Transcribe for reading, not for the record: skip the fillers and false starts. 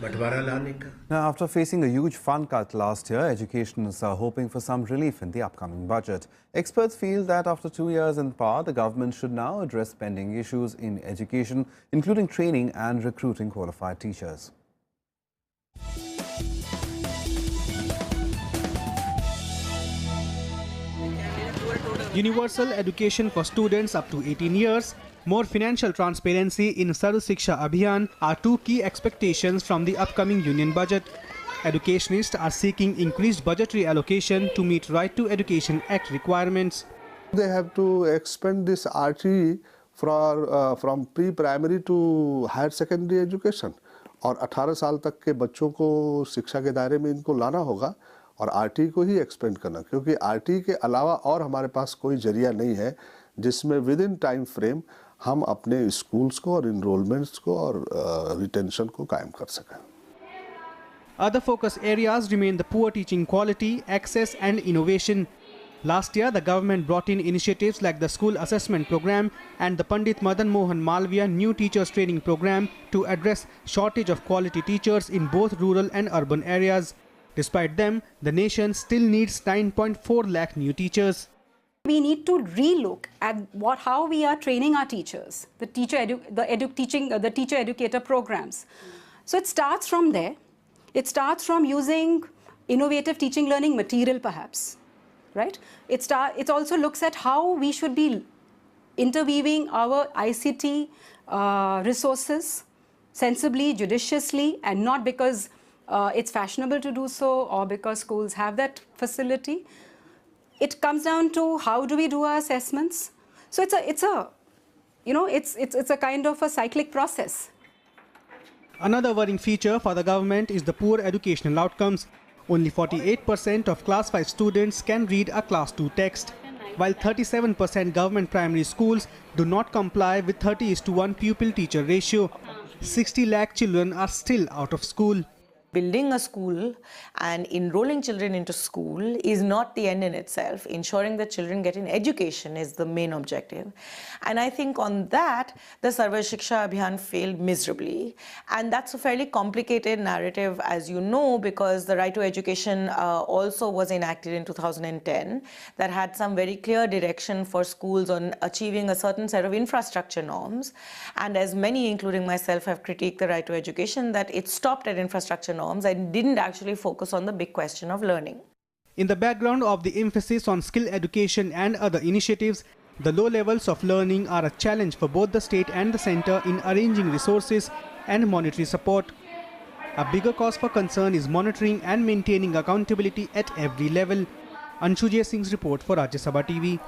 बंटवारा लाने का। Now, after facing a huge fund cut last year, educationists are hoping for some relief in the upcoming budget. Experts feel that after 2 years in power, the government should now address pending issues in education, including training and recruiting qualified teachers. Universal education for students up to 18 years, more financial transparency in Sarv Shiksha Abhiyan are two key expectations from the upcoming union budget. Educationists are seeking increased budgetary allocation to meet Right to Education Act requirements. They have to expand this RT from pre-primary to higher secondary education. और 18 साल तक के बच्चों को शिक्षा के दायरे में इनको लाना होगा और आरटी को ही एक्सपेंड करना, क्योंकि आरटी के अलावा और हमारे पास कोई जरिया नहीं है जिसमें विद इन टाइम फ्रेम हम अपने स्कूल्स को और इनरोलमेंट्स को और रिटेंशन को कायम कर सकें. Other focus areas remain the poor teaching quality, access and innovation. Last year, the government brought in initiatives like the school assessment program and the Pandit Madan Mohan Malviya new teachers training program to address shortage of quality teachers in both rural and urban areas. Despite them, the nation still needs 9.4 lakh new teachers. We need to relook at how we are training our teachers, the teacher educator programs. So it starts from there. It starts from using innovative teaching learning material, perhaps, right? It also looks at how we should be interweaving our ICT resources sensibly, judiciously, and not because it's fashionable to do so or because schools have that facility. It comes down to how do we do our assessments. So it's a kind of a cyclic process. Another worrying feature for the government is the poor educational outcomes. Only 48% of class 5 students can read a class 2 text, while 37% government primary schools do not comply with 30:1 pupil-teacher ratio. 60 lakh children are still out of school. Building a school and enrolling children into school is not the end in itself. Ensuring that children get an education is the main objective. And I think on that, the Sarv Shiksha Abhiyan failed miserably. And that's a fairly complicated narrative, as you know, because the Right to Education also was enacted in 2010 that had some very clear direction for schools on achieving a certain set of infrastructure norms. And as many, including myself, have critiqued the Right to Education, that it stopped at infrastructure norms and didn't actually focus on the big question of learning. In the background of the emphasis on skill education and other initiatives, the low levels of learning are a challenge for both the state and the centre in arranging resources and monetary support. A bigger cause for concern is monitoring and maintaining accountability at every level. Anshu J. Singh's report for Rajya Sabha TV.